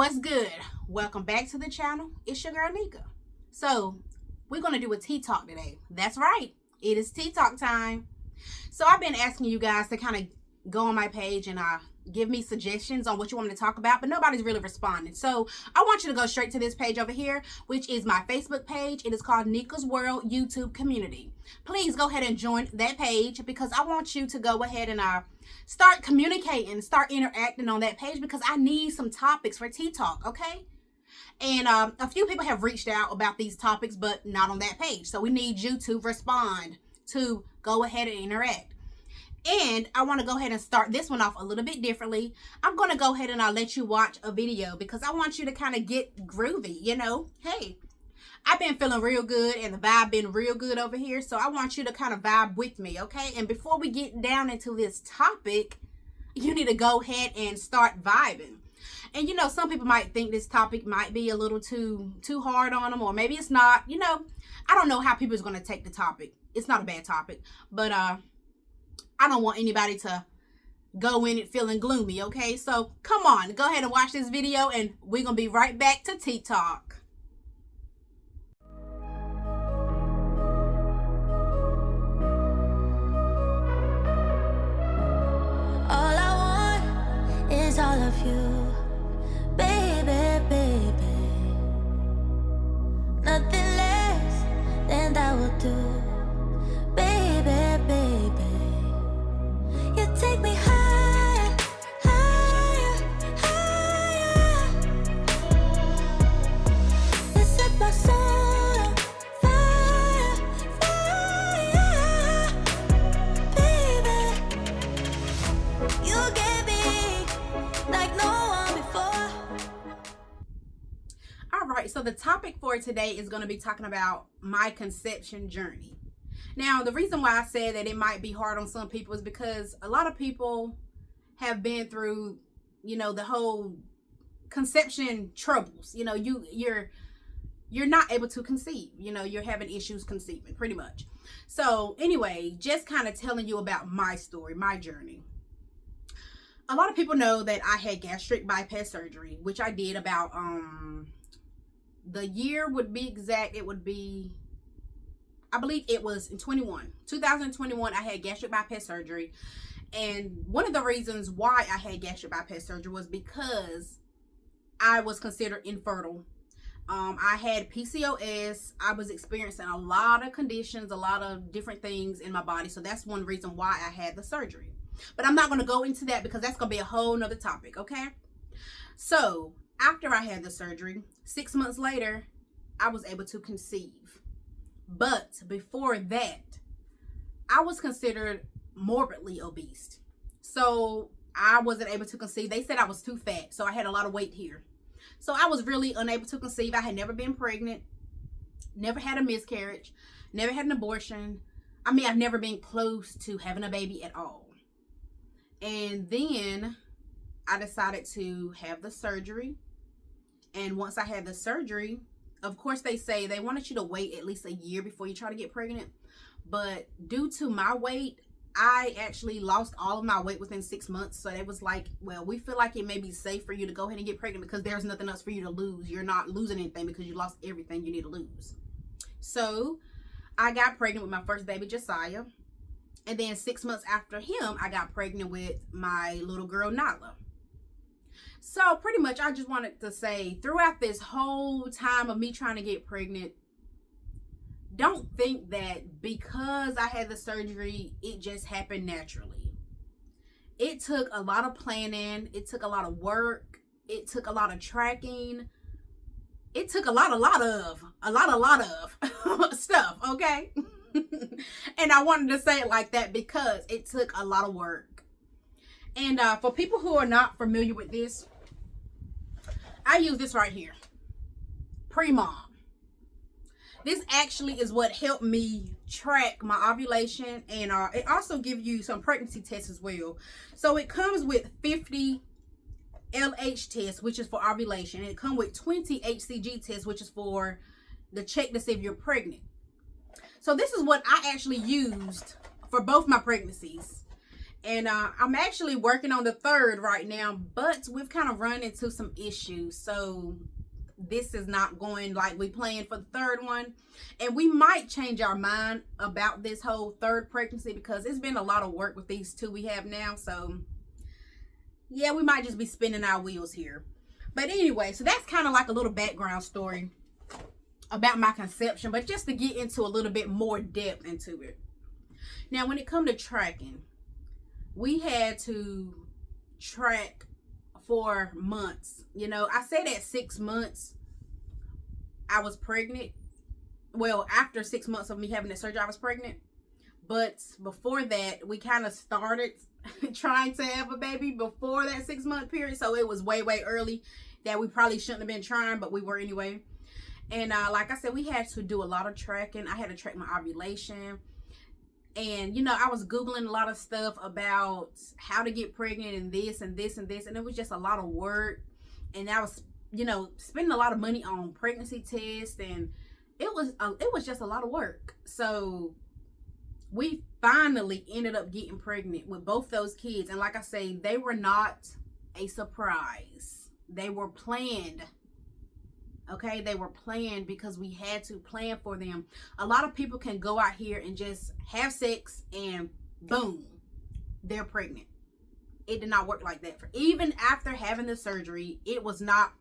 What's good? Welcome back to the channel. It's your girl Nika. So we're gonna do a tea talk today. That's right, it is tea talk time. So I've been asking you guys to kind of go on my page and give me suggestions on what you want me to talk about, but nobody's really responding. So I want you to go straight to this page over here, which is my Facebook page. It is called Nika's World YouTube Community. Please go ahead and join that page because I want you to go ahead and start communicating, start interacting on that page because I need some topics for tea talk, okay? And a few people have reached out about these topics, but not on that page. So we need you to respond, to go ahead and interact. And I want to go ahead and start this one off a little bit differently. I'm going to go ahead and I'll let you watch a video because I want you to kind of get groovy, you know. Hey, I've been feeling real good and the vibe been real good over here. So I want you to kind of vibe with me, okay? And before we get down into this topic, you need to go ahead and start vibing. And you know, some people might think this topic might be a little too hard on them, or maybe it's not. You know, I don't know how people's going to take the topic. It's not a bad topic, but I don't want anybody to go in it feeling gloomy, okay? So come on, go ahead and watch this video and we're going to be right back to Tea Talk. All I want is all of you, baby, baby. Nothing less than that will do, baby, baby. You take me higher, higher, higher. You set my soul on fire, fire, baby. You get me like no one before. All right, so the topic for today is going to be talking about my conception journey. Now, the reason why I said that it might be hard on some people is because a lot of people have been through, you know, the whole conception troubles. You know, you're not able to conceive. You know, you're having issues conceiving, pretty much. So anyway, just kind of telling you about my story, my journey. A lot of people know that I had gastric bypass surgery, which I did about, the year would be exact, it would be, I believe it was in 2021, I had gastric bypass surgery. And one of the reasons why I had gastric bypass surgery was because I was considered infertile. I had PCOS. I was experiencing a lot of conditions, a lot of different things in my body. So that's one reason why I had the surgery. But I'm not going to go into that because that's going to be a whole nother topic, okay? So after I had the surgery, 6 months later, I was able to conceive. But before that, I was considered morbidly obese. So I wasn't able to conceive. They said I was too fat. So I had a lot of weight here. So I was really unable to conceive. I had never been pregnant, never had a miscarriage, never had an abortion. I mean, I've never been close to having a baby at all. And then I decided to have the surgery. And once I had the surgery, of course, they say they wanted you to wait at least a year before you try to get pregnant. But due to my weight, I actually lost all of my weight within 6 months. So it was like, well, we feel like it may be safe for you to go ahead and get pregnant because there's nothing else for you to lose. You're not losing anything because you lost everything you need to lose. So I got pregnant with my first baby, Josiah. And then 6 months after him, I got pregnant with my little girl, Nala. So pretty much I just wanted to say throughout this whole time of me trying to get pregnant, don't think that because I had the surgery, it just happened naturally. It took a lot of planning. It took a lot of work. It took a lot of tracking. It took a lot of stuff, okay? And I wanted to say it like that because it took a lot of work. And for people who are not familiar with this, I use this right here, Pre-Mom. This actually is what helped me track my ovulation, and it also gives you some pregnancy tests as well. So it comes with 50 LH tests, which is for ovulation, and it comes with 20 HCG tests, which is for the check to see if you're pregnant. So this is what I actually used for both my pregnancies. And I'm actually working on the third right now, but we've kind of run into some issues. So this is not going like we planned for the third one. And we might change our mind about this whole third pregnancy because it's been a lot of work with these two we have now. So yeah, we might just be spinning our wheels here. But anyway, so that's kind of like a little background story about my conception, but just to get into a little bit more depth into it. Now, when it comes to tracking, we had to track for months. You know, I said at 6 months I was pregnant. Well, after 6 months of me having the surgery, I was pregnant. But before that, we kind of started trying to have a baby before that 6 month period. So it was way early that we probably shouldn't have been trying, but we were anyway. And like I said, we had to do a lot of tracking. I had to track my ovulation. And, you know, I was Googling a lot of stuff about how to get pregnant and this and this and this. And it was just a lot of work. And I was, you know, spending a lot of money on pregnancy tests. And it was just a lot of work. So we finally ended up getting pregnant with both those kids. And like I say, they were not a surprise. They were planned. Okay, they were planned because we had to plan for them. A lot of people can go out here and just have sex and boom, they're pregnant. It did not work like that. Even after having the surgery, it was not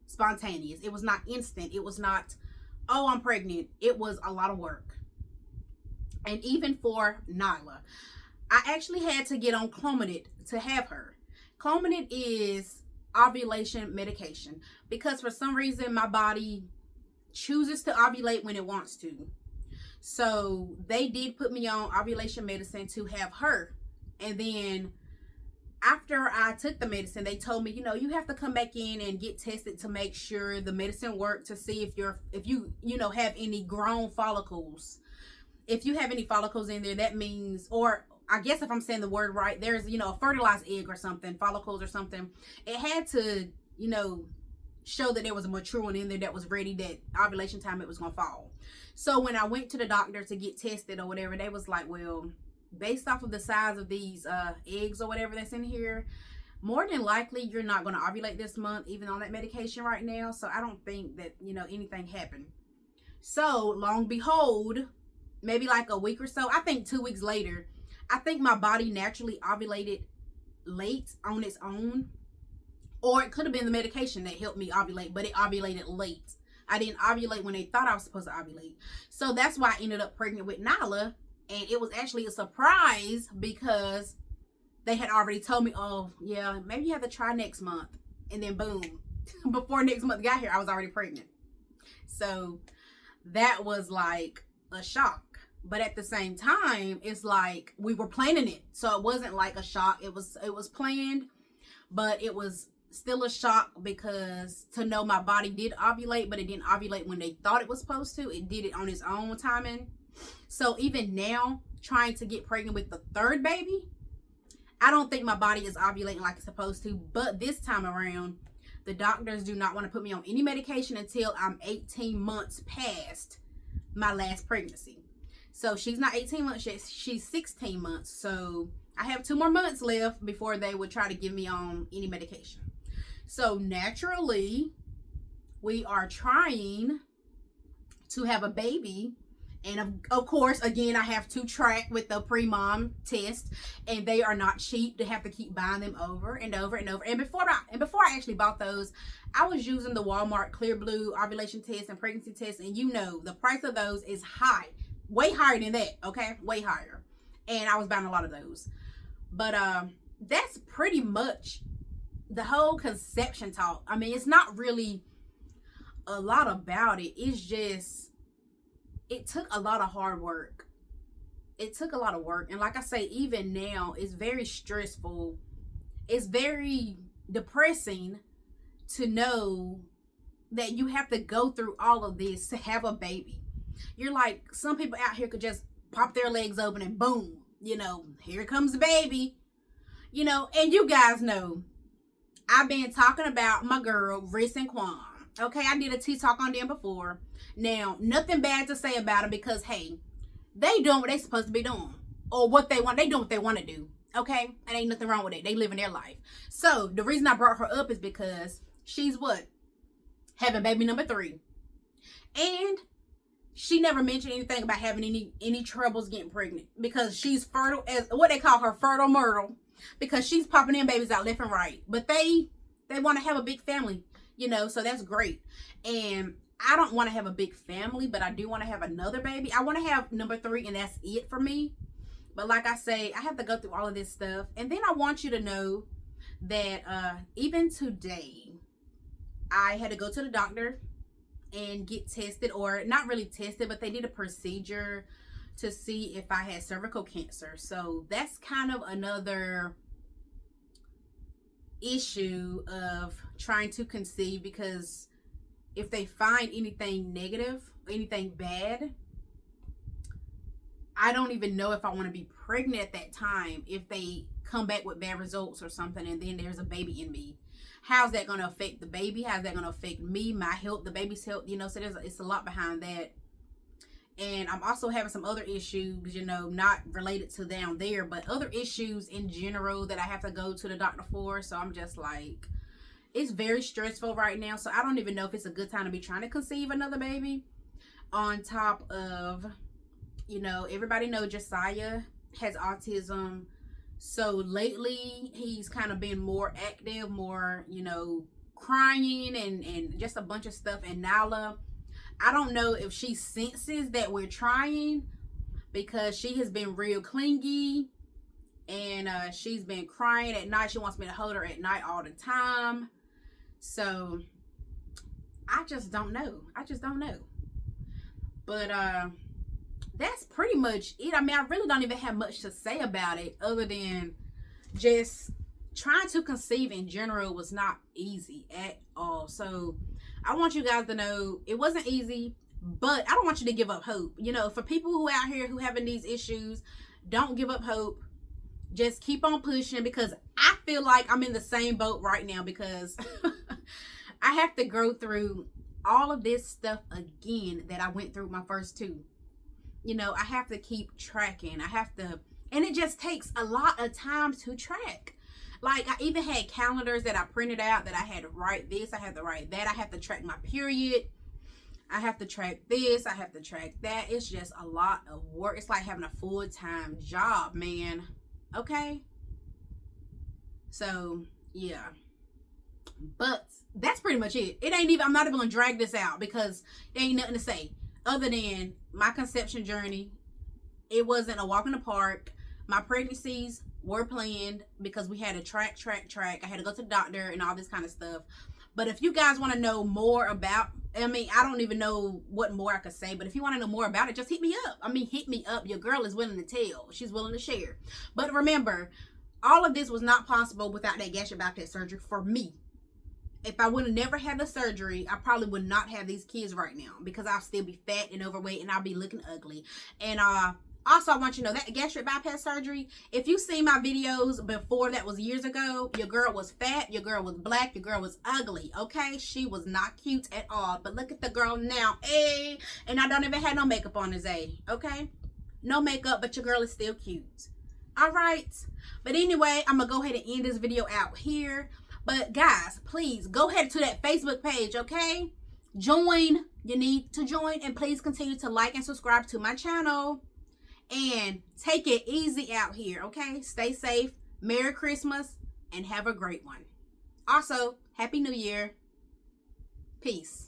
spontaneous. It was not instant. It was not, oh, I'm pregnant. It was a lot of work. And even for Nyla, I actually had to get on Clomid to have her. Clomid is ovulation medication because for some reason my body chooses to ovulate when it wants to. So they did put me on ovulation medicine to have her. And then after I took the medicine, they told me, you know, you have to come back in and get tested to make sure the medicine worked, to see if you have any grown follicles. If you have any follicles in there, that means, or I guess if I'm saying the word right, there's, you know, a fertilized egg or something, follicles or something. It had to, you know, show that there was a mature one in there that was ready, that ovulation time it was going to fall. So when I went to the doctor to get tested or whatever, they was like, well, based off of the size of these eggs or whatever that's in here, more than likely you're not going to ovulate this month, even on that medication right now. So I don't think that, you know, anything happened. So long behold, maybe like a week or so, I think 2 weeks later, I think my body naturally ovulated late on its own. Or it could have been the medication that helped me ovulate, but it ovulated late. I didn't ovulate when they thought I was supposed to ovulate. So that's why I ended up pregnant with Nyla. And it was actually a surprise because they had already told me, oh, yeah, maybe you have to try next month. And then boom, before next month got here, I was already pregnant. So that was like a shock. But at the same time, it's like we were planning it. So it wasn't like a shock. It was planned, but it was still a shock because to know my body did ovulate, but it didn't ovulate when they thought it was supposed to. It did it on its own timing. So even now, trying to get pregnant with the third baby, I don't think my body is ovulating like it's supposed to. But this time around, the doctors do not want to put me on any medication until I'm 18 months past my last pregnancy. So she's not 18 months yet, she's 16 months. So I have 2 more months left before they would try to give me on any medication. So naturally, we are trying to have a baby. And of course, again, I have to track with the pre-mom test, and they are not cheap to have to keep buying them over and over and over. And before I actually bought those, I was using the Walmart Clear Blue ovulation test and pregnancy test, and you know the price of those is high. Way higher than that, okay? Way higher. And I was buying a lot of those. But that's pretty much the whole conception talk. I mean, it's not really a lot about it. It's just, it took a lot of hard work. It took a lot of work. And like I say, even now, it's very stressful. It's very depressing to know that you have to go through all of this to have a baby. You're like, some people out here could just pop their legs open and boom, you know, here comes the baby, you know. And you guys know, I've been talking about my girl, Riss and Quan. Okay, I did a tea talk on them before. Now, nothing bad to say about them because, hey, they doing what they supposed to be doing. Or what they want. They doing what they want to do. Okay, and ain't nothing wrong with it. They living their life. So the reason I brought her up is because she's what? Having baby number 3. And she never mentioned anything about having any troubles getting pregnant, because she's fertile, as what they call her, fertile myrtle, because she's popping in babies out left and right. But they want to have a big family, so that's great. And I don't want to have a big family, but I do want to have another baby. I want to have number 3, and that's it for me. But like I say, I have to go through all of this stuff. And then I want you to know that even today, I had to go to the doctor and get tested, or not really tested, but they did a procedure to see if I had cervical cancer. So that's kind of another issue of trying to conceive, because if they find anything negative, anything bad, I don't even know if I want to be pregnant at that time if they come back with bad results or something, and then there's a baby in me. How's that going to affect the baby? How's that going to affect me, my health, the baby's health? So it's a lot behind that. And I'm also having some other issues, not related to down there, but other issues in general that I have to go to the doctor for. So I'm just like, it's very stressful right now. So I don't even know if it's a good time to be trying to conceive another baby. On top of, everybody knows Josiah has autism. So lately he's kind of been more active, more, crying and just a bunch of stuff. And Nala, I don't know if she senses that we're trying, because she has been real clingy, and she's been crying at night. She wants me to hold her at night all the time. So I just don't know. But that's pretty much it. I mean, I really don't even have much to say about it, other than just trying to conceive in general was not easy at all. So I want you guys to know it wasn't easy, but I don't want you to give up hope. For people who out here who having these issues, don't give up hope. Just keep on pushing, because I feel like I'm in the same boat right now, because I have to go through all of this stuff again that I went through my first 2. I have to keep tracking. And it just takes a lot of time to track. Like, I even had calendars that I printed out that I had to write this, I had to write that, I have to track my period, I have to track this, I have to track that. It's just a lot of work. It's like having a full-time job, man. Okay? So, yeah. But that's pretty much it. I'm not even gonna drag this out, because there ain't nothing to say other than my conception journey. It wasn't a walk in the park. My pregnancies were planned, because we had to track. I had to go to the doctor and all this kind of stuff. But if you guys want to know more about, I don't even know what more I could say, but if you want to know more about it, just hit me up. Hit me up. Your girl is willing to tell. She's willing to share. But remember, all of this was not possible without that gastric bypass surgery for me. If I would have never had the surgery, I probably would not have these kids right now, because I'll still be fat and overweight, and I'll be looking ugly. And also, I want you to know that gastric bypass surgery, if you see my videos before, that was years ago, your girl was fat, your girl was black, your girl was ugly, okay? She was not cute at all. But look at the girl now, hey, and I don't even have no makeup on this, okay? No makeup, but your girl is still cute. All right? But anyway, I'm going to go ahead and end this video out here. But guys, please go ahead to that Facebook page, okay? Join. You need to join, and please continue to like and subscribe to my channel. And take it easy out here, okay? Stay safe. Merry Christmas, and have a great one. Also, Happy New Year. Peace.